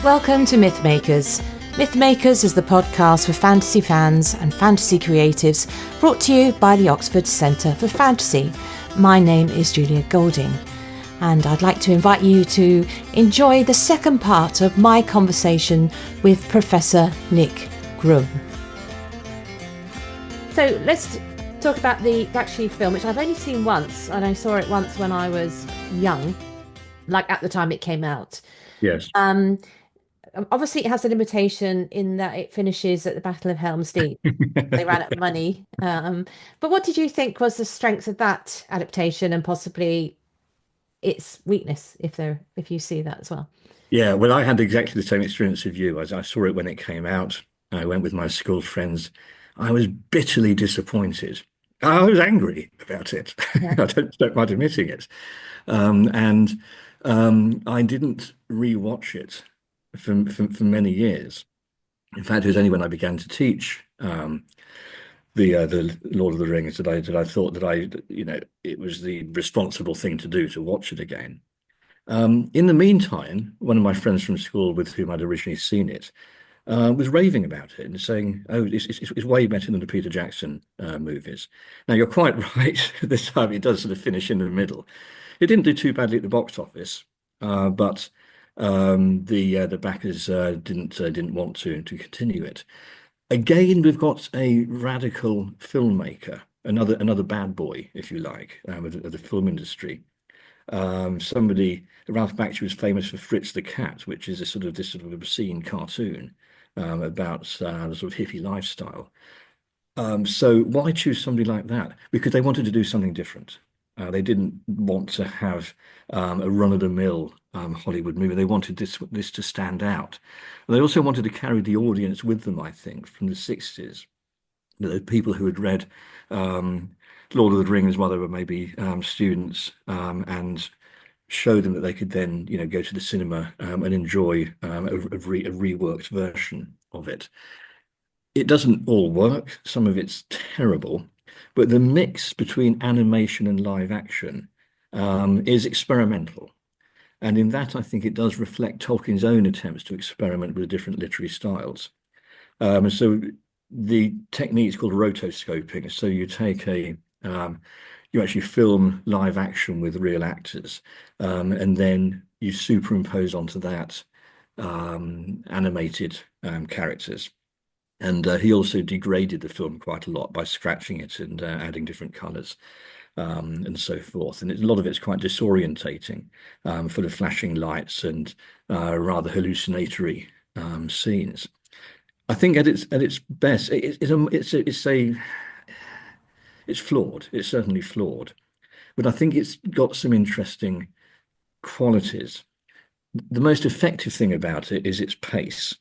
Welcome to Mythmakers. Mythmakers is the podcast for fantasy fans and fantasy creatives, brought to you by the Oxford Centre for Fantasy. My name is Julia Golding, and I'd like to invite you to enjoy the second part of my conversation with Professor Nick Groom. So let's talk about the Bakshi film, which I've only seen once, and I saw it once when I was young, like at the time it came out. Yes. Obviously, it has a limitation in that it finishes at the Battle of Helm's Deep. They ran out of money. But what did you think was the strength of that adaptation and possibly its weakness, if you see that as well? Yeah, well, I had exactly the same experience of you as I saw it when it came out. I went with my school friends. I was bitterly disappointed. I was angry about it. Yeah. I don't mind admitting it. And I didn't rewatch it for many years. In fact, it was only when I began to teach the Lord of the Rings that I thought that it was the responsible thing to do to watch it again. In the meantime, one of my friends from school with whom I'd originally seen it was raving about it and saying, "Oh, it's way better than the Peter Jackson movies." Now, you're quite right. This time it does sort of finish in the middle. It didn't do too badly at the box office, but the backers didn't want to continue it. Again, we've got a radical filmmaker, another bad boy, if you like, of the film industry. Ralph Bakshi was famous for Fritz the Cat, which is this sort of obscene cartoon about the sort of hippie lifestyle. So why choose somebody like that? Because they wanted to do something different. They didn't want to have a run-of-the-mill Hollywood movie. They wanted this to stand out. And they also wanted to carry the audience with them, I think, from the 60s. The people who had read Lord of the Rings while they were maybe students, and show them that they could then, go to the cinema and enjoy a reworked version of it. It doesn't all work. Some of it's terrible, but the mix between animation and live action is experimental. And in that, I think it does reflect Tolkien's own attempts to experiment with different literary styles. So the technique is called rotoscoping. So you actually film live action with real actors, and then you superimpose onto that animated characters. And he also degraded the film quite a lot by scratching it and adding different colors and so forth. And a lot of it's quite disorientating, full of flashing lights and rather hallucinatory scenes. I think at its best, it's flawed. It's certainly flawed, but I think it's got some interesting qualities. The most effective thing about it is its pace.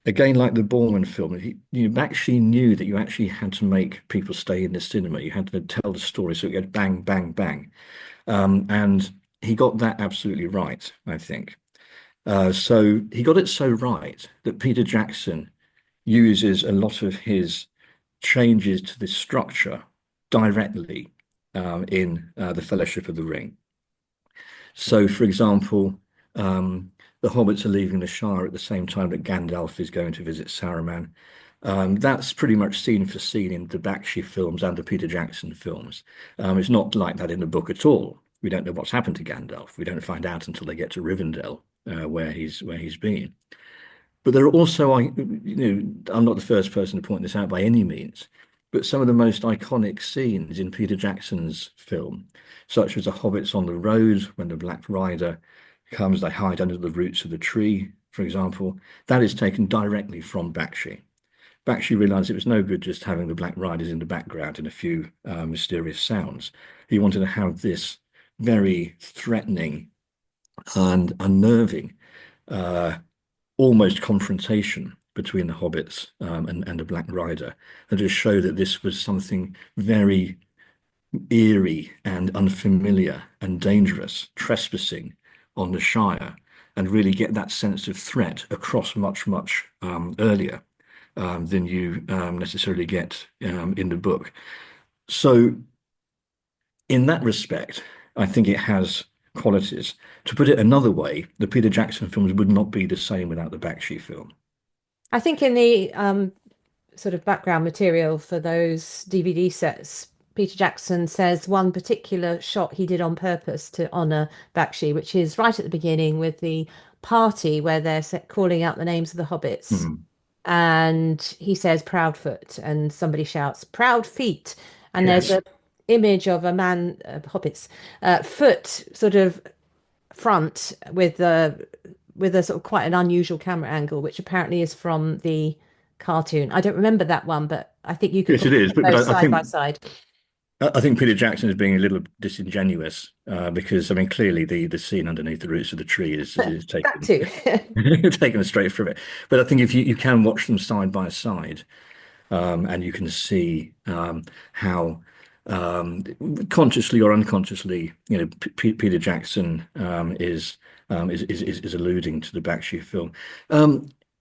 Again, like the Boorman film, you actually knew that you actually had to make people stay in the cinema. You had to tell the story so it goes bang, bang, bang. And he got that absolutely right, I think. So he got it so right that Peter Jackson uses a lot of his changes to the structure directly in The Fellowship of the Ring. So, for example, the hobbits are leaving the Shire at the same time that Gandalf is going to visit Saruman. That's pretty much scene for scene in the Bakshi films and the Peter Jackson films. It's not like that in the book at all. We don't know what's happened to Gandalf. We don't find out until they get to Rivendell, where he's been. But there are also, I'm not the first person to point this out by any means, but some of the most iconic scenes in Peter Jackson's film, such as the hobbits on the road when the Black Rider comes, they hide under the roots of the tree, for example, that is taken directly from Bakshi. Bakshi realized it was no good just having the Black Riders in the background and a few mysterious sounds. He wanted to have this very threatening and unnerving almost confrontation between the hobbits and the Black Rider, and to show that this was something very eerie and unfamiliar and dangerous, trespassing on the Shire, and really get that sense of threat across much, much earlier than you necessarily get in the book. So in that respect, I think it has qualities. To put it another way, the Peter Jackson films would not be the same without the Bakshi film. I think in the sort of background material for those DVD sets, Peter Jackson says one particular shot he did on purpose to honor Bakshi, which is right at the beginning with the party where they're calling out the names of the hobbits. Hmm. And he says Proudfoot, and somebody shouts Proud Feet. And there's Yes. a image of a man, hobbits, foot sort of front with a sort of quite an unusual camera angle, which apparently is from the cartoon. I don't remember that one, but I think you could Yes, it probably is. put But those I side by think side. I think Peter Jackson is being a little disingenuous because I mean clearly the scene underneath the roots of the tree is That taken too. taken straight from it. But I think if you can watch them side by side, and you can see how consciously or unconsciously, Peter Jackson is alluding to the Bakshi film.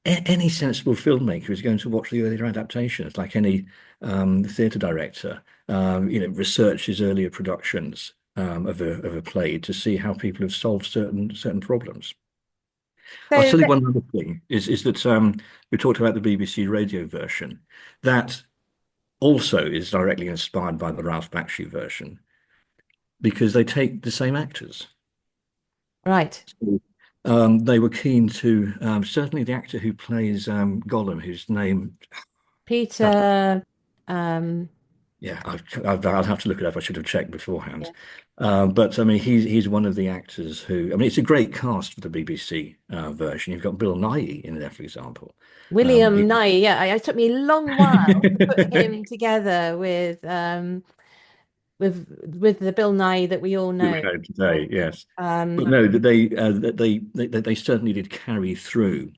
Any sensible filmmaker is going to watch the earlier adaptations, like any theatre director. Research his earlier productions of a play to see how people have solved certain problems. I'll So tell you one other thing is that we talked about the BBC radio version. That also is directly inspired by the Ralph Bakshi version because they take the same actors. right, So, they were keen to certainly the actor who plays Gollum, whose name, uh, Peter. Um, yeah, I'll have to look it up. I should have checked beforehand. yeah. But I mean, he's one of the actors who. I mean, it's a great cast for the BBC version. You've got Bill Nighy in there, for example. William He, Nye. Yeah, it took me a long while to put him together with the Bill Nye that we all we were know. showing today, yes. But Um, no, they certainly did carry through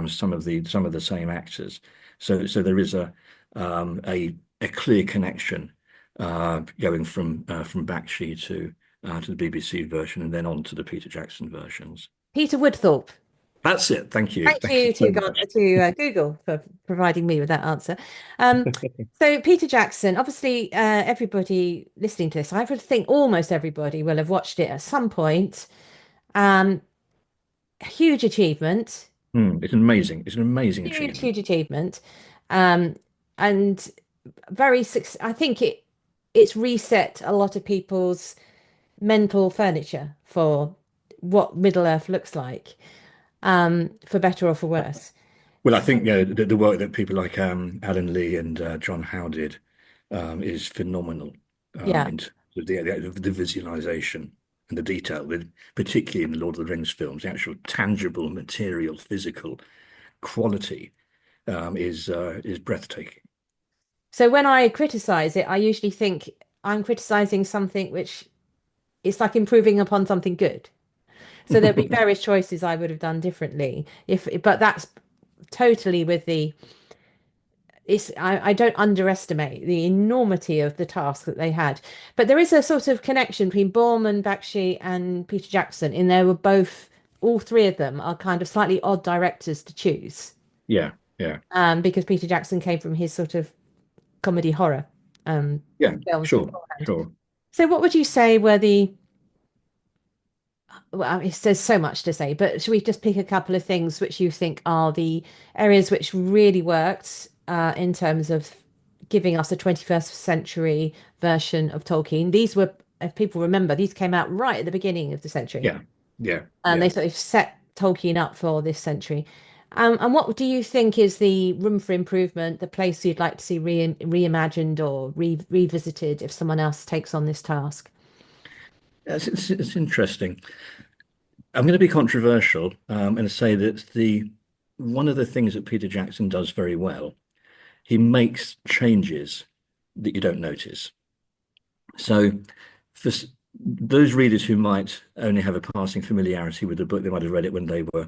some of the same actors. So there is a clear connection going from Bakshi to the BBC version and then on to the Peter Jackson versions. Peter Woodthorpe. That's it. Thank you. Thank Thank you you so to God much. to Google for providing me with that answer. Um, so Peter Jackson, obviously, everybody listening to this, I would think almost everybody will have watched it at some point. Um, Huge achievement, It's amazing. It's an amazing huge, achievement. huge achievement, um, and I think it's reset a lot of people's mental furniture for what Middle Earth looks like, for better or for worse. Well, I think the work that people like Alan Lee and John Howe did is phenomenal Yeah. in terms of the visualization and the detail, particularly in the Lord of the Rings films, the actual tangible, material, physical quality is breathtaking. So when I criticize it, I usually think I'm criticizing something which it's like improving upon something good. So there'd be various choices I would have done differently but that's totally with the I don't underestimate the enormity of the task that they had. But there is a sort of connection between Boorman, Bakshi, and Peter Jackson in they were both all three of them are kind of slightly odd directors to choose. Yeah, yeah, Because Peter Jackson came from his sort of comedy horror yeah. films Sure, beforehand. sure. So what would you say were the well, there's so much to say, but should we just pick a couple of things which you think are the areas which really worked in terms of giving us a 21st century version of Tolkien? These were, if people remember, these came out right at the beginning of the century, Yeah, yeah, and they yeah. sort of set Tolkien up for this century. And what do you think is the room for improvement, the place you'd like to see reimagined or revisited if someone else takes on this task? It's interesting. I'm going to be controversial and say that the one of the things that Peter Jackson does very well, he makes changes that you don't notice. So for those readers who might only have a passing familiarity with the book, they might have read it when they were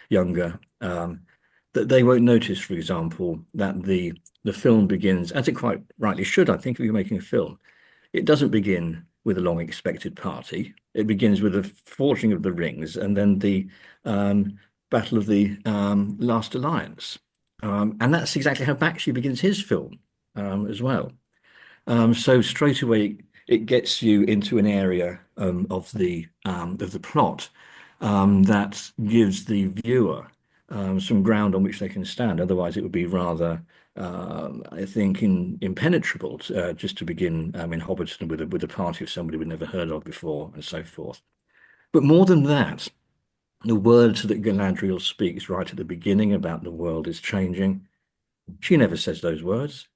younger, that they won't notice, for example, that the film begins, as it quite rightly should, I think, if you're making a film. It doesn't begin with a long expected party. It begins with the forging of the rings and then the Battle of the Last Alliance. And that's exactly how Bakshi begins his film as well. So straight away, it gets you into an area of the plot that gives the viewer some ground on which they can stand. Otherwise, it would be rather, I think, impenetrable just to begin in Hobbiton with a party of somebody we'd never heard of before, and so forth. But more than that, the words that Galadriel speaks right at the beginning about the world is changing. She never says those words.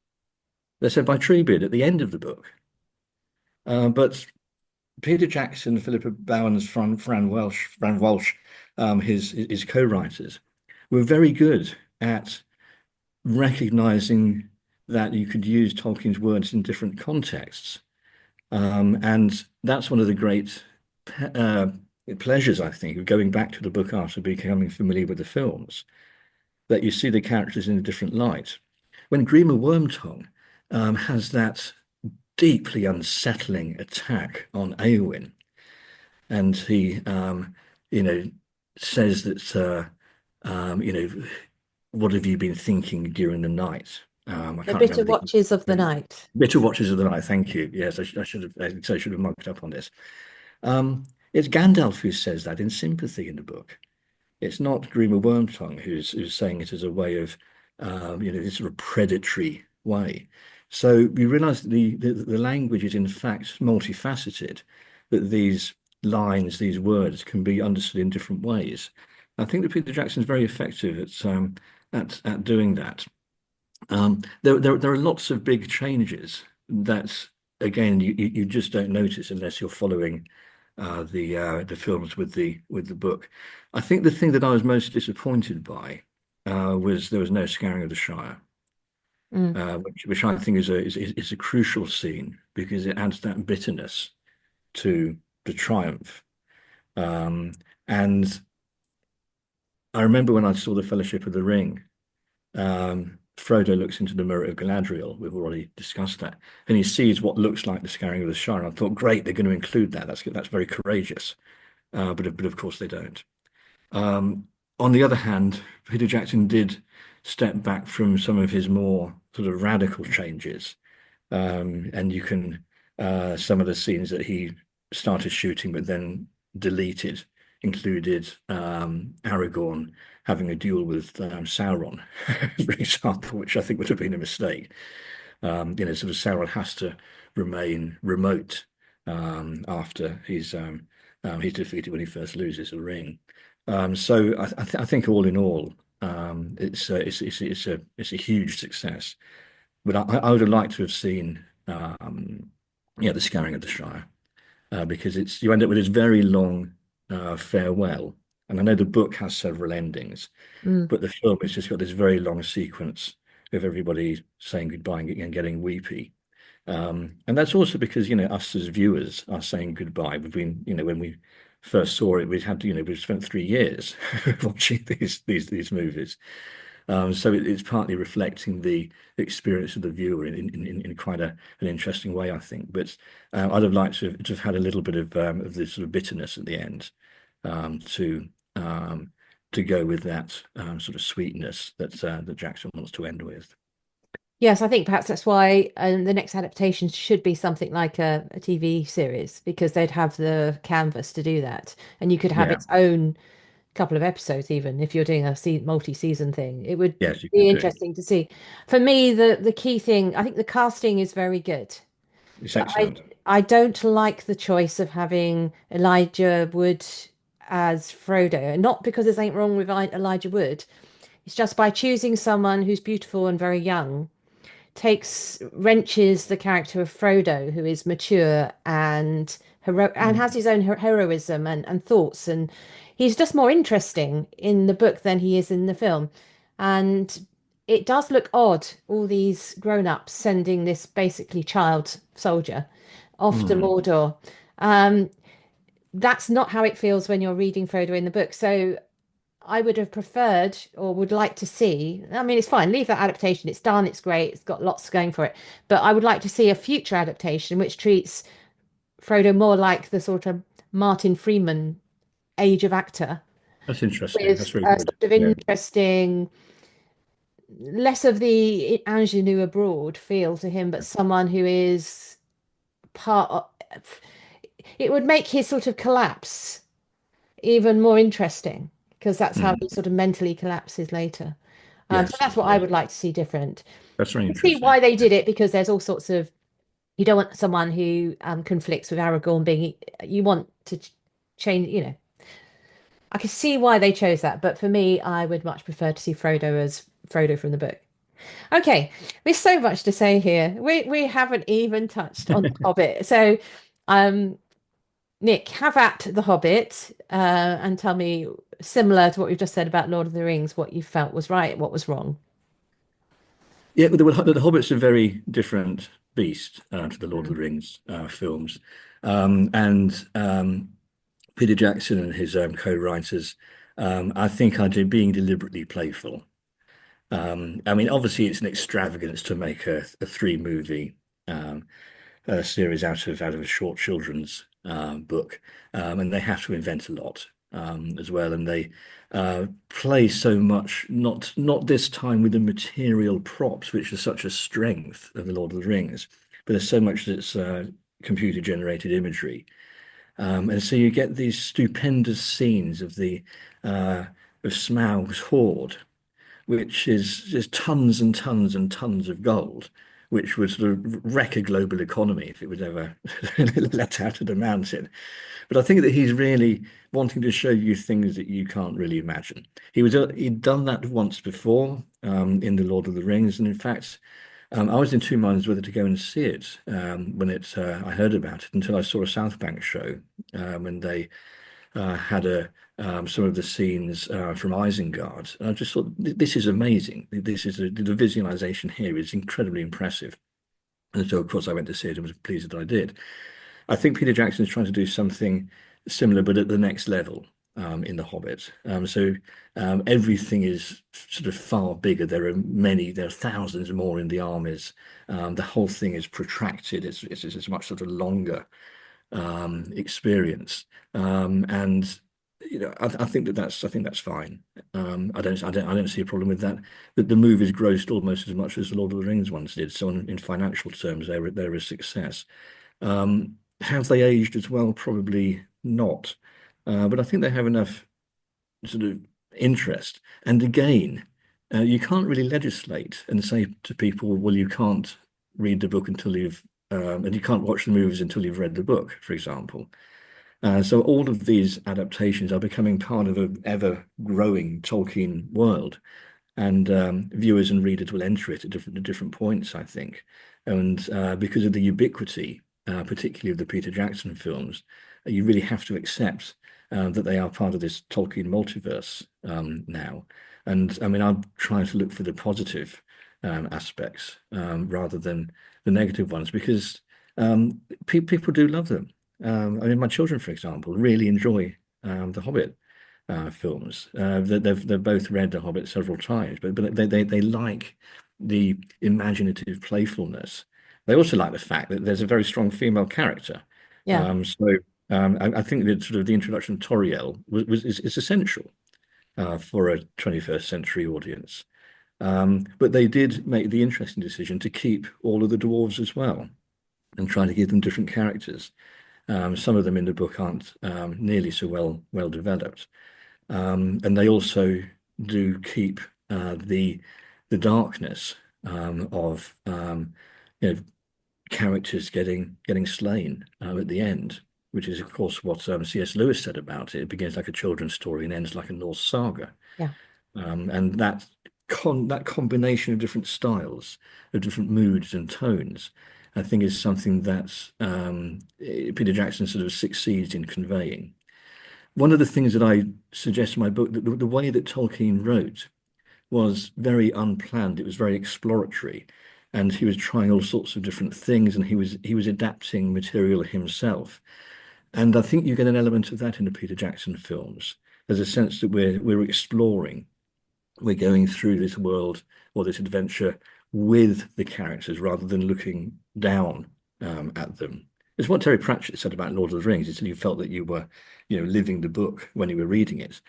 They're said by Treebeard at the end of the book. But Peter Jackson, Philippa Bowens, Fran Walsh, his co-writers, were very good at recognizing that you could use Tolkien's words in different contexts. And that's one of the great pleasures, I think, of going back to the book after becoming familiar with the films, that you see the characters in a different light. When Grima Wormtongue has that deeply unsettling attack on Eowyn, and he, you know, says that, what have you been thinking during the night? I The can't bitter remember watches of the the night. Bitter Watches of the Night. Thank you. Yes, I should have marked up on this. It's Gandalf who says that in sympathy in the book. It's not Grima Wormtongue who's saying it as a way of, this sort of predatory way. So we realise that the language is in fact multifaceted, that these lines, these words can be understood in different ways. I think that Peter Jackson's very effective at doing that. There are lots of big changes that, again, you just don't notice unless you're following the films with the book. I think the thing that I was most disappointed by was there was no scouring of the Shire, Mm. which I think is a crucial scene because it adds that bitterness to the triumph. Um, and I remember when I saw the Fellowship of the Ring. Frodo looks into the mirror of Galadriel. We've already discussed that, and he sees what looks like the scouring of the Shire. And I thought, great, they're going to include that. That's very courageous. But of course they don't. Um, on the other hand, Peter Jackson did step back from some of his more sort of radical changes, and you can some of the scenes that he started shooting but then deleted included Aragorn having a duel with Sauron, for example, which I think would have been a mistake. Sort of Sauron has to remain remote after he's defeated when he first loses the ring. So I think all in all, it's a huge success. But I would have liked to have seen, the scouring of the Shire, because you end up with this very long farewell. And I know the book has several endings, Mm. but the film has just got this very long sequence of everybody saying goodbye and getting weepy. And that's also because, us as viewers are saying goodbye. We've been, when we first saw it, we spent 3 years watching these movies. So it's partly reflecting the experience of the viewer in quite an interesting way, I think. But I'd have liked to have had a little bit of this sort of bitterness at the end, um, to um, to go with that sort of sweetness that Jackson wants to end with. Yes, I think perhaps that's why the next adaptation should be something like a TV series because they'd have the canvas to do that, and you could have Yeah, its own couple of episodes even if you're doing a multi-season thing. It would yes, you be could do. interesting to see. For me, the key thing, I think the casting is very good, It's but I excellent. I don't like the choice of having Elijah Wood as Frodo, not because there's anything wrong with Elijah Wood. It's just by choosing someone who's beautiful and very young wrenches the character of Frodo, who is mature and has his own heroism and thoughts, and he's just more interesting in the book than he is in the film. And it does look odd, all these grown-ups sending this basically child soldier off to Mm. Mordor. Um, that's not how it feels when you're reading Frodo in the book. So I would have preferred or would like to see. I mean, it's fine, leave that adaptation. It's done, it's great, it's got lots going for it. But I would like to see a future adaptation which treats Frodo more like the sort of Martin Freeman age of actor That's interesting. That's with very a good. sort of Yeah. interesting, less of the ingenue abroad feel to him, but someone who is part of, it would make his sort of collapse even more interesting because that's how he Mm. sort of mentally collapses later. So Yes, that's what I yes. would like to see different. That's very I can see why interesting. they did it because there's all sorts of, you don't want someone who conflicts with Aragorn being, you want to change, you know. I can see why they chose that, but for me, I would much prefer to see Frodo as Frodo from the book. Okay, there's so much to say here. We haven't even touched on The Hobbit. So, um, Nick, have at The Hobbit, and tell me, similar to what we've just said about Lord of the Rings, what you felt was right, what was wrong. Yeah, but the Hobbit's a very different beast to the Lord of Mm. the Rings films. And Peter Jackson and his co-writers, I think, are being deliberately playful. I mean, obviously, it's an extravagance to make a three-movie um, series out of a short children's book, and they have to invent a lot as well, and they play so much. Not this time with the material props, which is such a strength of the Lord of the Rings, but there's so much that's computer-generated imagery, and so you get these stupendous scenes uh, of Smaug's hoard, which is just tons and tons and tons of gold, which would sort of wreck a global economy if it was ever let out of the mountain. But I think that he's really wanting to show you things that you can't really imagine. He'd done that once before in The Lord of the Rings, and in fact, I was in two minds whether to go and see it when I heard about it until I saw a South Bank show when they had some of the scenes from Isengard. And I just thought, this is amazing. The visualization here is incredibly impressive. And so, of course, I went to see it and was pleased that I did. I think Peter Jackson is trying to do something similar, but at the next level in The Hobbit. Everything is sort of far bigger. There are thousands more in the armies. The whole thing is protracted. It's a much sort of longer experience. And I think that's fine. I don't see a problem with that. That the movie's grossed almost as much as the Lord of the Rings ones did. So in financial terms, they're a success. Have they aged as well? Probably not. But I think they have enough sort of interest. And again, you can't really legislate and say to people, well, you can't read the book and you can't watch the movies until you've read the book, for example. So all of these adaptations are becoming part of an ever-growing Tolkien world, and viewers and readers will enter it at different points, I think. And because of the ubiquity, particularly of the Peter Jackson films, you really have to accept that they are part of this Tolkien multiverse now. And I mean, I'm trying to look for the positive aspects rather than the negative ones because people do love them. I mean, my children, for example, really enjoy the Hobbit films. They've both read The Hobbit several times, but they like the imaginative playfulness. They also like the fact that there's a very strong female character. Yeah. I think that sort of the introduction of Toriel is essential for a 21st century audience. But they did make the interesting decision to keep all of the dwarves as well and try to give them different characters. Some of them in the book aren't nearly so well developed. And they also do keep the darkness of you know characters getting slain at the end, which is of course what C.S. Lewis said about it. It begins like a children's story and ends like a Norse saga. Yeah. And that combination of different styles, of different moods and tones, I think is something that Peter Jackson sort of succeeds in conveying. One of the things that I suggest in my book, that the way that Tolkien wrote was very unplanned. It was very exploratory, and he was trying all sorts of different things, and he was adapting material himself. And I think you get an element of that in the Peter Jackson films. There's a sense that we're exploring, we're going through this world or this adventure with the characters rather than looking down at them. It's what Terry Pratchett said about Lord of the Rings. He said you felt that you were, living the book when you were reading it.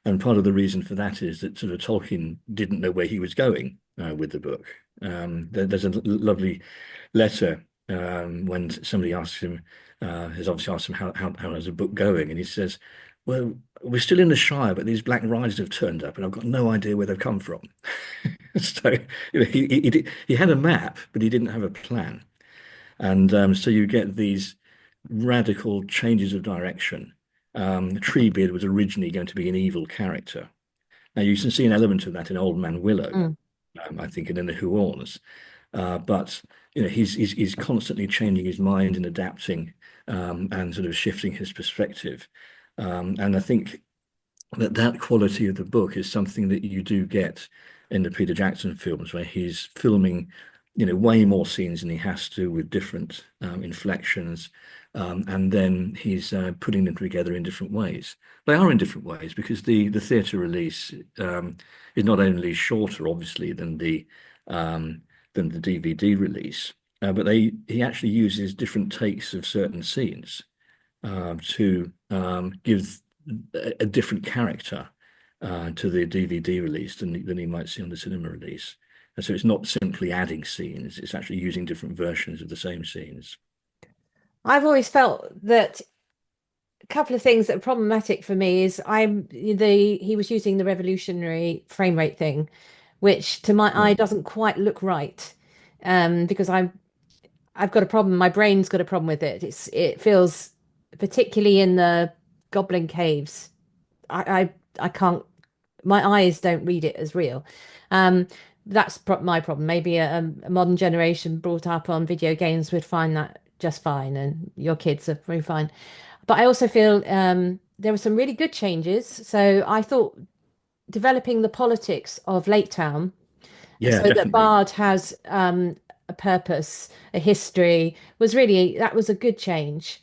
And part of the reason for that is that sort of Tolkien didn't know where he was going with the book. There's a lovely letter when somebody asks him, has obviously asked him how is the book going, and he says, "Well, we're still in the Shire, but these black riders have turned up, and I've got no idea where they've come from." So he had a map, but he didn't have a plan, and so you get these radical changes of direction. Treebeard was originally going to be an evil character. Now you can see an element of that in Old Man Willow, Mm. I think, and in the Huorns. But he's constantly changing his mind and adapting, and sort of shifting his perspective. And I think that quality of the book is something that you do get in the Peter Jackson films, where he's filming, way more scenes than he has to, with different inflections, and then he's putting them together in different ways. They are in different ways because the theatre release is not only shorter, obviously, than the DVD release, but he actually uses different takes of certain scenes to give a different character to the DVD release than he might see on the cinema release. And so it's not simply adding scenes, it's actually using different versions of the same scenes. I've always felt that a couple of things that are problematic for me is he was using the revolutionary frame rate thing, which to my eye Mm. doesn't quite look right. Because I've got a problem. My brain's got a problem with it. It feels, particularly in the Goblin Caves. I can't. My eyes don't read it as real. Um, that's my problem. Maybe a modern generation brought up on video games would find that just fine, and your kids are very fine. But I also feel there were some really good changes. So I thought developing the politics of Lake Town Yeah, so that definitely. Bard has a purpose, a history, that was a good change.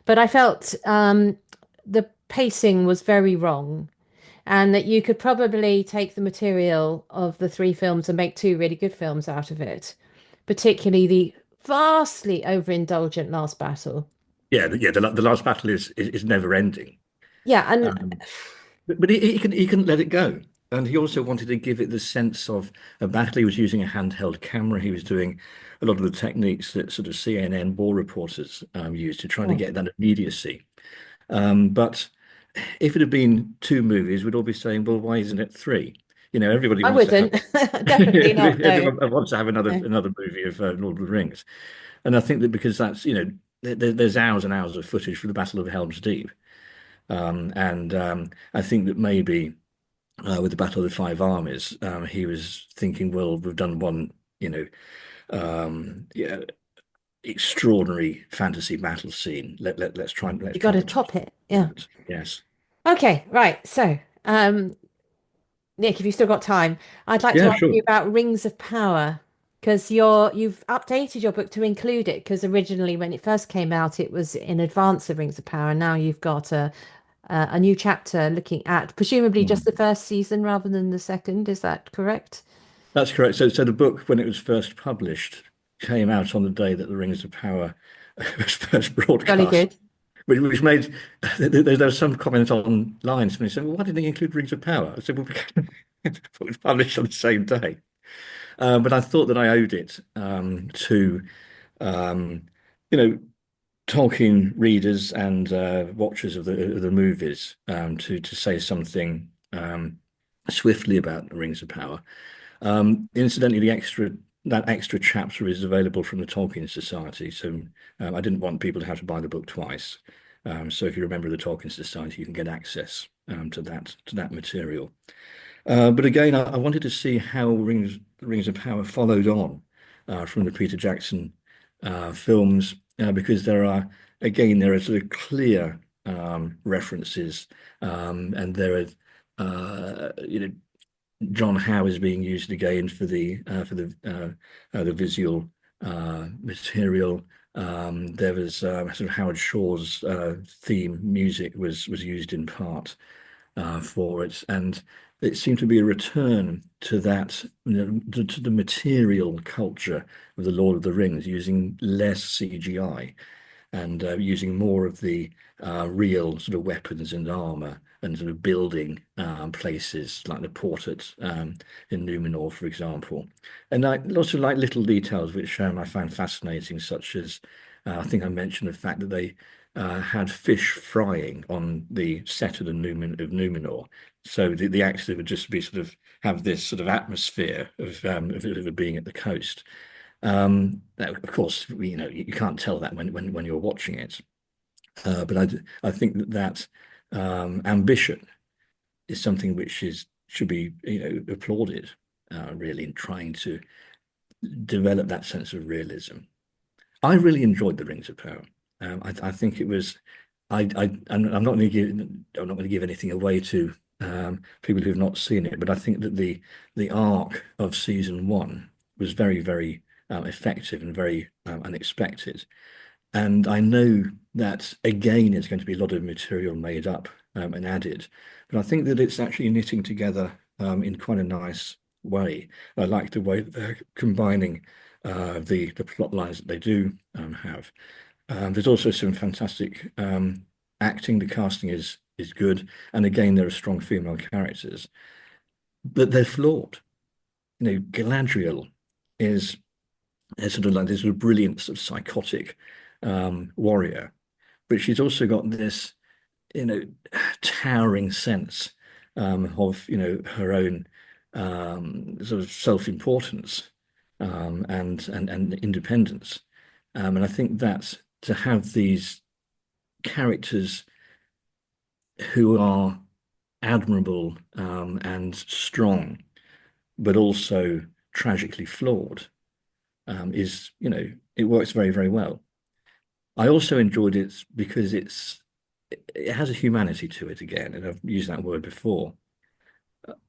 But I felt the pacing was very wrong, and that you could probably take the material of the three films and make two really good films out of it, particularly the vastly overindulgent last battle. Yeah, the last battle is never ending. Yeah, and Um, but he couldn't let it go. And he also wanted to give it the sense of a battle. He was using a handheld camera. He was doing a lot of the techniques that sort of CNN war reporters use to try to get that immediacy. But if it had been two movies, we'd all be saying, well, why isn't it three? Everybody I wants to have wouldn't. Definitely not. No. everyone wants to have another No. another movie of Lord of the Rings. And I think that because that's, there's hours and hours of footage from the Battle of Helm's Deep. And I think that maybe with the Battle of the Five Armies, he was thinking, well, we've done one, yeah, extraordinary fantasy battle scene. Let's You got try to to top top it. Yeah. that. Yes. Okay, right. So, Nick, if you've still got time, I'd like to Yeah, ask sure. you about Rings of Power because you've updated your book to include it because originally when it first came out it was in advance of Rings of Power. And now you've got a new chapter looking at presumably just Mm. the first season rather than the second. Is that correct? That's correct. So the book, when it was first published, came out on the day that the Rings of Power was first Jolly broadcast. good. Which made there was some comment online. Somebody said, "Well, why didn't they include Rings of Power?" I said, "Well, because it was published on the same day." But I thought that I owed it to um, you know Tolkien readers and watchers of the movies to say something swiftly about the Rings of Power. Incidentally, that extra chapter is available from the Tolkien Society, so I didn't want people to have to buy the book twice. So if you're a member of the Tolkien Society, you can get access to that material. But again, I wanted to see how Rings of Power followed on from the Peter Jackson films, because there are sort of clear references, and there are John Howe is being used again for the visual material. There was sort of Howard Shore's theme music was used in part for it, and it seemed to be a return to that, to the material culture of the Lord of the Rings, using less CGI. and using more of the real sort of weapons and armor and sort of building places like the port in Numenor, for example. And lots of like little details which I found fascinating, such as I think I mentioned the fact that they had fish frying on the set of Numenor. So the actors would just be sort of have this sort of atmosphere of being at the coast. Of course, you can't tell that when you're watching it. But I think that ambition is something which should be applauded really in trying to develop that sense of realism. I really enjoyed the Rings of Power. I think it was. I'm not going to give. I'm not going to give anything away to people who've not seen it, but I think that the arc of season one was very, very effective and very unexpected. And I know that again, there's going to be a lot of material made up and added, but I think that it's actually knitting together in quite a nice way. I like the way that they're combining the plot lines that they do have. There's also some fantastic acting. The casting is good, and again, there are strong female characters, but they're flawed. Galadriel is sort of like this sort of brilliant, sort of psychotic warrior, but she's also got this, you know, towering sense of, her own sort of self-importance and independence. And I think that to have these characters who are admirable and strong, but also tragically flawed, it works very, very well. I also enjoyed it because it has a humanity to it again, and I've used that word before.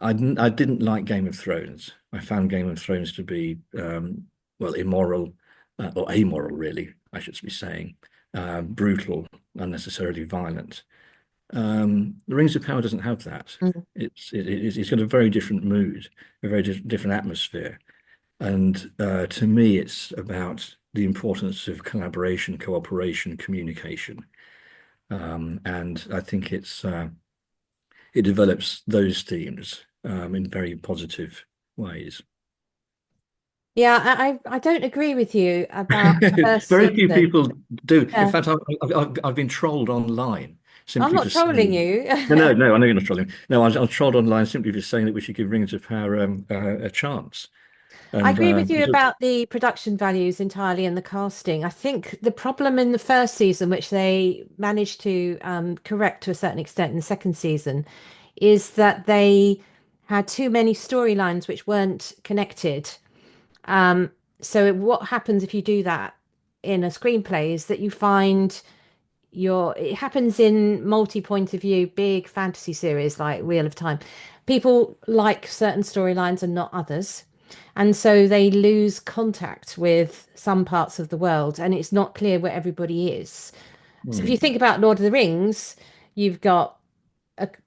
I didn't like Game of Thrones. I found Game of Thrones to be well, immoral or amoral, really, I should be saying, brutal, unnecessarily violent. The Rings of Power doesn't have that. Mm. It's got a very different mood, a very different atmosphere, and to me, it's about the importance of collaboration, cooperation, communication, and I think it develops those themes in very positive ways. Yeah, I don't agree with you about the first Very few season. people do. In Yeah, fact, I've been trolled online I'm simply not for trolling saying, you. no, I know you're not trolling. No, I was trolled online simply for saying that we should give Rings of Power a chance. I And agree with you about the production values entirely and the casting. I think the problem in the first season, which they managed to correct to a certain extent in the second season, is that they had too many storylines which weren't connected. Um, so what happens if you do that in a screenplay is that you find it happens in multi-point of view big fantasy series like Wheel of Time. People like certain storylines and not others, and so they lose contact with some parts of the world and it's not clear where everybody is. So if you Hmm, think about Lord of the Rings, you've got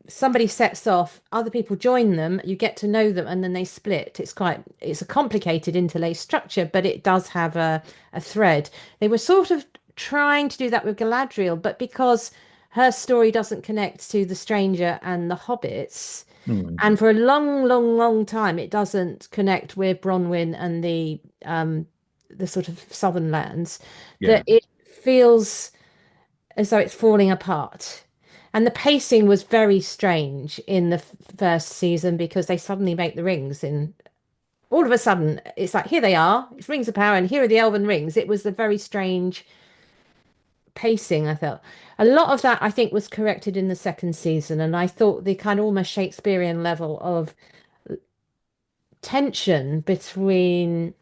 somebody sets off, other people join them, you get to know them, and then they split. It's a complicated interlaced structure, but it does have a thread. They were sort of trying to do that with Galadriel, but because her story doesn't connect to the stranger and the hobbits, hmm, and for a long, long, long time, it doesn't connect with Bronwyn and the sort of southern lands, that yeah. it feels as though it's falling apart. And the pacing was very strange in the first season because they suddenly make the rings in all of a sudden it's like here they are, it's Rings of Power and here are the elven rings. It was a very strange pacing, I felt. A lot of that I think was corrected in the second season, and I thought the kind of almost Shakespearean level of tension between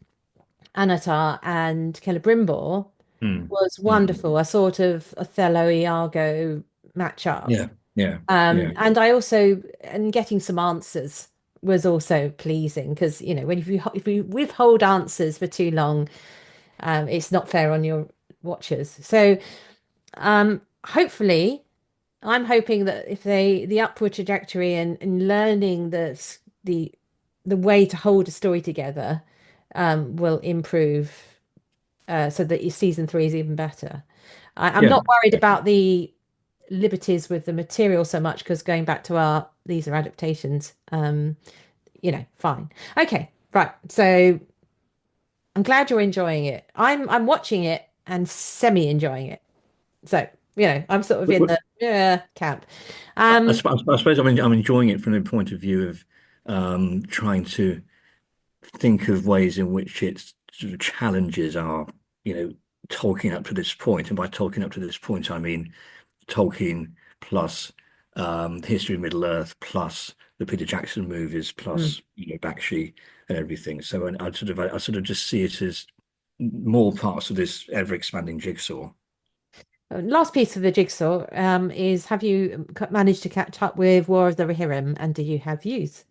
Anatar and Celebrimbor Hmm, was hmm. wonderful. A sort of Othello Iago matchup. Yeah, yeah, yeah. And I also, and getting some answers was also pleasing because, when if you withhold answers for too long, it's not fair on your watchers. So, hopefully, I'm hoping that if the upward trajectory and learning the the way to hold a story together, will improve, so that your season three is even better. I'm Yeah. not worried about the liberties with the material so much because going back to our these are adaptations. Fine. Okay, right. So I'm glad you're enjoying it. I'm watching it and semi enjoying it. So, I'm sort of But in the camp. I Um, suppose I'm enjoying it from the point of view of trying to think of ways in which its sort of challenges are, you know, Tolkien up to this point. And by Tolkien up to this point, I mean Tolkien plus the history of Middle Earth plus the Peter Jackson movies mm. plus Bakshi and everything. So I sort of just see it as more parts of this ever expanding jigsaw. Last piece of the jigsaw is have you managed to catch up with War of the Rohirrim and do you have views?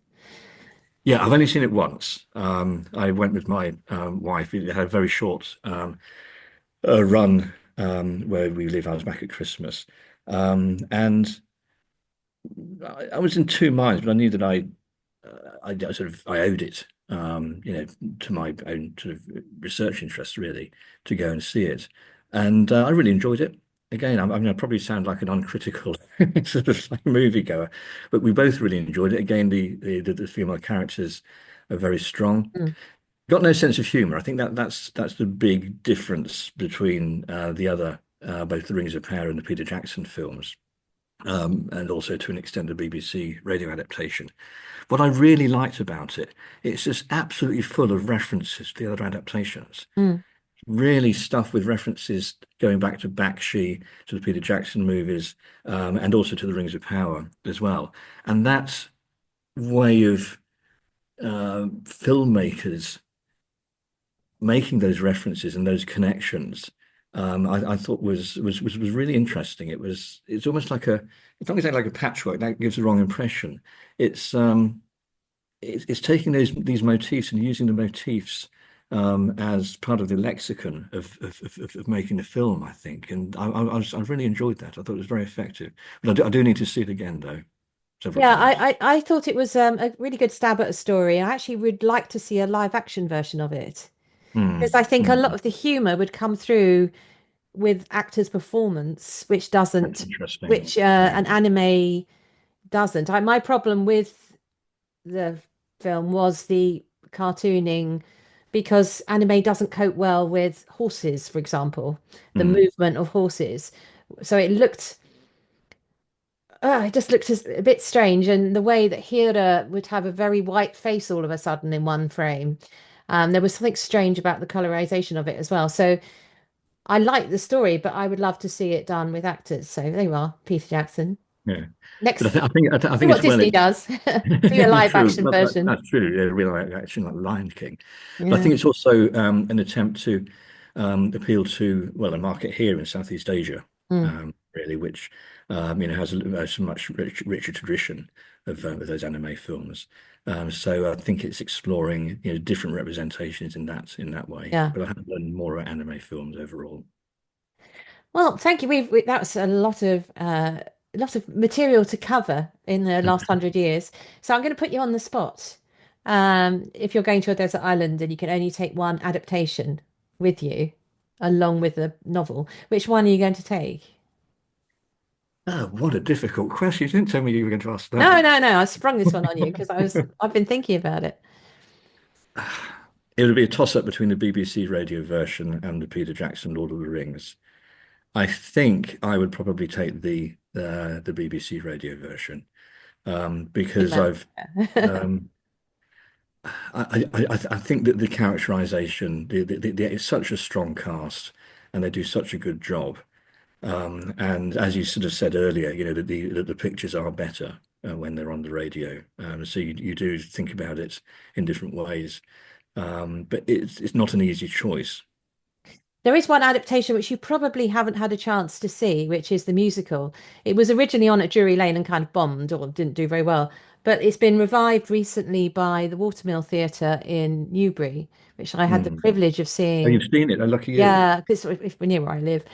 Yeah, I've only seen it once. I went with my wife. We had a very short run where we live. I was back at Christmas, and I was in two minds, but I knew that I owed it, to my own sort of research interests, really, to go and see it, and I really enjoyed it. Again, I mean, I probably sound like an uncritical sort of like moviegoer, but we both really enjoyed it. Again, the female characters are very strong. Mm. Got no sense of humor. I think that's the big difference between the other both the Rings of Power and the Peter Jackson films, and also to an extent the BBC radio adaptation. What I really liked about it, it's just absolutely full of references to the other adaptations. Mm. Really stuff with references going back to Bakshi, to the Peter Jackson movies, and also to the Rings of Power as well. And that way of filmmakers making those references and those connections, I thought was really interesting. It's almost like it's not exactly like a patchwork. That gives the wrong impression. It's it's taking these motifs and using the motifs as part of the lexicon of making a film, I think. And I really enjoyed that. I thought it was very effective. But I do need to see it again, though, several Yeah, times. I thought it was a really good stab at a story. I actually would like to see a live action version of it because Hmm. I think a lot Hmm. of the humor would come through with actors' performance, which That's doesn't, interesting. which Yeah. an anime doesn't. My problem with the film was the cartooning because anime doesn't cope well with horses, for example, the Hmm. movement of horses. So it just looked a bit strange. And the way that Hira would have a very white face all of a sudden in one frame, there was something strange about the colorization of it as well. So I like the story, but I would love to see it done with actors. So there you are, Peter Jackson. Yeah. But Next, I see think what as well Disney does. Do a live true. action version. That's true. Yeah, real action like Lion King. But I Yeah. think it's also an attempt to appeal to a market here in Southeast Asia, Mm. really, which has a much richer tradition of those anime films. So I think it's exploring different representations in that way. Yeah. But I have learned more about anime films overall. Well, thank you. That was a lot of material to cover in the last 100 years. So I'm going to put you on the spot. If you're going to a desert island and you can only take one adaptation with you, along with the novel, which one are you going to take? Oh, what a difficult question! You didn't tell me you were going to ask No, that. no, no. I sprung this one on you because I've been thinking about it. It would be a toss-up between the BBC radio version and the Peter Jackson Lord of the Rings. I think I would probably take the BBC radio version, Good because man. Yeah. um, I think that the characterization, it's such a strong cast, and they do such a good job. And as you sort of said earlier, that the pictures are better when they're on the radio. So you do think about it in different ways. But it's not an easy choice. There is one adaptation which you probably haven't had a chance to see, which is the musical. It was originally on at Drury Lane and kind of bombed or didn't do very well, but it's been revived recently by the Watermill Theatre in Newbury, which I had the Hmm. privilege of Oh, seeing. you've seen it. Oh, lucky you. Yeah, because it's near where I live,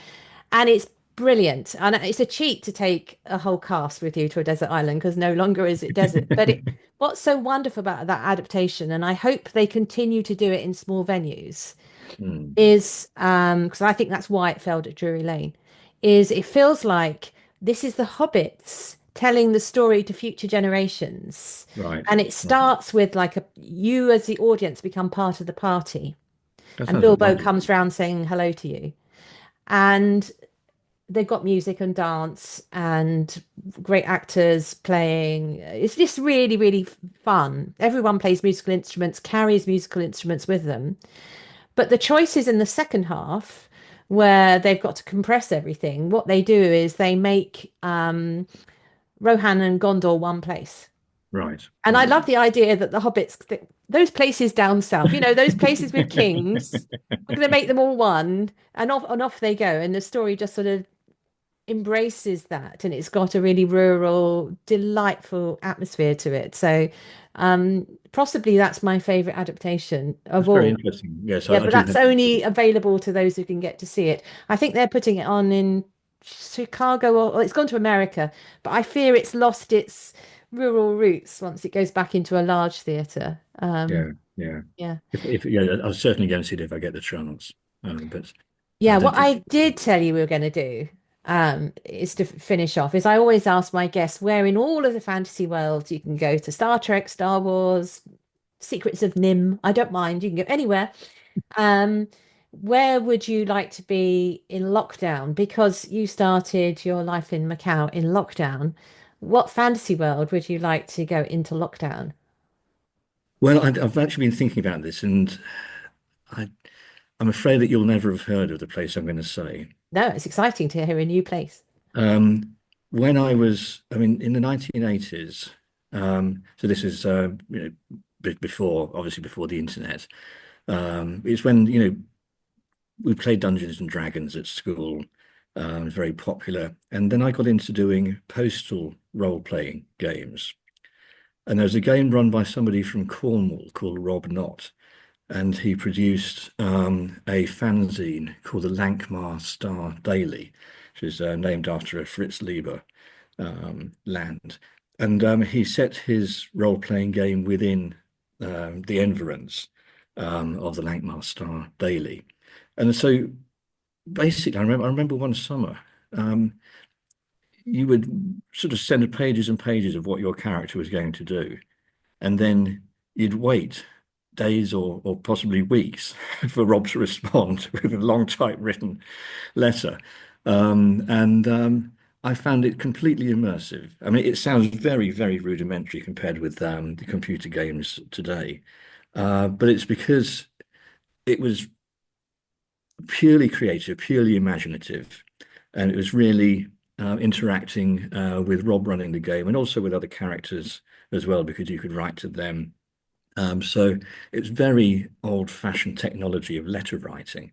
and it's brilliant. And it's a cheat to take a whole cast with you to a desert island because no longer is it desert. But what's so wonderful about that adaptation, and I hope they continue to do it in small venues Hmm. is because I think that's why it failed at Drury Lane, is it feels like this is the hobbits telling the story to future generations. Right. And it Right. starts with like a you as the audience become part of the party. That And sounds Bilbo lovely. comes round saying hello to you. And they've got music and dance and great actors playing. It's just really, really fun. Everyone plays musical instruments, carries musical instruments with them. But the choices in the second half, where they've got to compress everything, what they do is they make Rohan and Gondor one place. Right. And I Right. love the idea that the hobbits, those places down south, those places with kings, we're going to make them all one, and off they go. And the story just sort of embraces that, and it's got a really rural, delightful atmosphere to it. So, possibly that's my favorite adaptation of That's very all. interesting. Yes, Yeah, I but do that's think. only available to those who can get to see it. I think they're putting it on in Chicago, or it's gone to America, but I fear it's lost its rural roots once it goes back into a large theatre. Yeah, yeah. Yeah. If yeah, I'll certainly go and see it if I get the chance. But I Yeah, what don't think. I did tell you we were going to do is to finish off is I always ask my guests where in all of the fantasy worlds you can go to Star Trek, Star Wars, Secrets of Nim. I don't mind. You can go anywhere. Um, where would you like to be in lockdown? Because you started your life in Macau in lockdown. What fantasy world would you like to go into lockdown? Well, I've actually been thinking about this, and I, I'm afraid that you'll never have heard of the place I'm going to say. No, it's exciting to hear a new place. When I was, I mean, in the 1980s, so this is, before, obviously before the internet. It's when, we played Dungeons and Dragons at school. It was very popular. And then I got into doing postal role-playing games. And there was a game run by somebody from Cornwall called Rob Knott. And he produced a fanzine called the Lankmar Star Daily, which is named after a Fritz Lieber land. And he set his role-playing game within the environs of the Lankmar Star Daily. And so basically, I remember one summer, um, you would sort of send pages and pages of what your character was going to do, and then you'd wait days or possibly weeks for Rob to respond with a long typewritten letter. And I found it completely immersive. I mean, it sounds very, very rudimentary compared with the computer games today. But it's because it was purely creative, purely imaginative, and it was really interacting with Rob running the game and also with other characters as well, because you could write to them. So it's very old-fashioned technology of letter writing,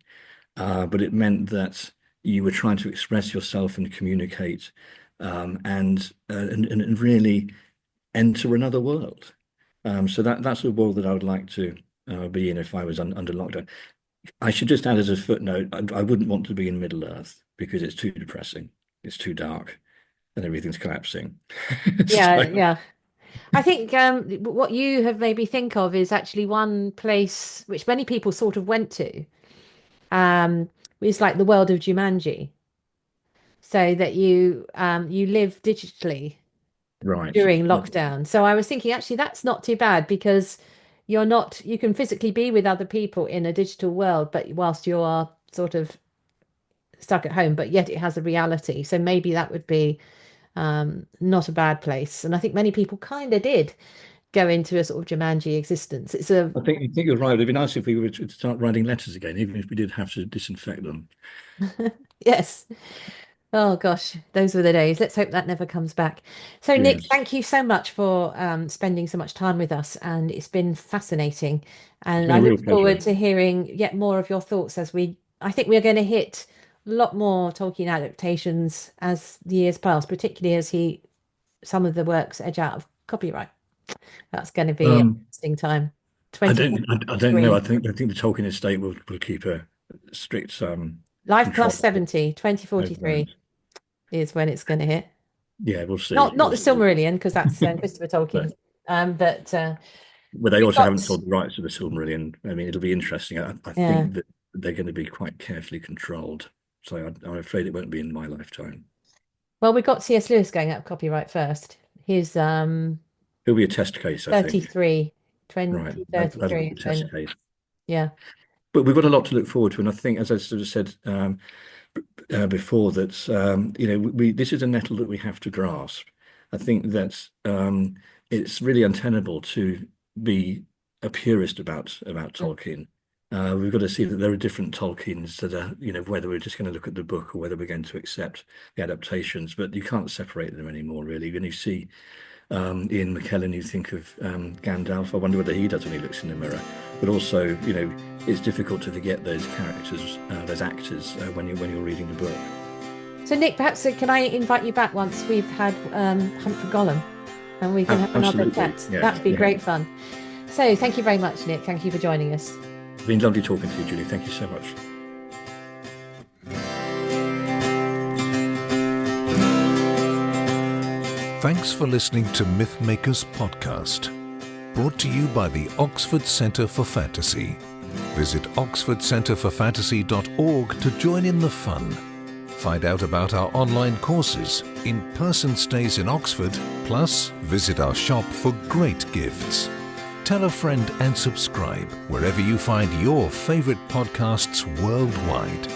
but it meant that you were trying to express yourself and communicate and really enter another world. So that's a world that I would like to be in if I was under lockdown. I should just add as a footnote, I wouldn't want to be in Middle Earth because it's too depressing. It's too dark and everything's collapsing. Yeah, So, yeah. I think what you have made me think of is actually one place which many people sort of went to. Um, it's like the world of Jumanji, so that you live digitally right. during Yeah. lockdown. So I was thinking actually that's not too bad because you can physically be with other people in a digital world, but whilst you are sort of stuck at home, but yet it has a reality. So maybe that would be not a bad place. And I think many people kind of did go into a sort of Jumanji existence. It's a I think you're right. It'd be nice if we were to start writing letters again, even if we did have to disinfect them. yes. Oh gosh, those were the days. Let's hope that never comes back. So Nick, Yes. thank you so much for spending so much time with us, and it's been fascinating. It's And been I a look real pleasure. forward to hearing yet more of your thoughts as I think we're going to hit a lot more Tolkien adaptations as the years pass, particularly as some of the works edge out of copyright. That's going to be an Um, interesting time. I don't know. 2043. I think the Tolkien estate will keep a strict Life plus control 70, over 2043 that. is when it's going to hit. Yeah, we'll see. Not We'll the see. Silmarillion because that's Christopher Tolkien. But But but they we've also got haven't sold the rights to the Silmarillion. I mean, it'll be interesting. I yeah. think that they're going to be quite carefully controlled. So I'm afraid it won't be in my lifetime. Well, we've got C.S. Lewis going up copyright first. His It'll be a test case, I think. 33, Right, 2033. that'll be a So, test case. yeah. But we've got a lot to look forward to, and I think, as I sort of said before, that we this is a nettle that we have to grasp. I think that it's really untenable to be a purist about Mm. Tolkien. We've got to see that there are different Tolkiens that are, whether we're just going to look at the book or whether we're going to accept the adaptations, but you can't separate them anymore, really. When you see Ian McKellen, you think of Gandalf. I wonder whether he does when he looks in the mirror. But also, it's difficult to forget those characters, those actors, when you're reading the book. So, Nick, perhaps can I invite you back once we've had Hunt for Gollum and we can have another Absolutely. chat? Yeah, That would be yeah. great fun. So, thank you very much, Nick. Thank you for joining us. It's been lovely talking to you, Julie. Thank you so much. Thanks for listening to Mythmakers podcast, brought to you by the Oxford Centre for Fantasy. Visit oxfordcenterforfantasy.org to join in the fun. Find out about our online courses, in-person stays in Oxford, plus visit our shop for great gifts. Tell a friend and subscribe wherever you find your favourite podcasts worldwide.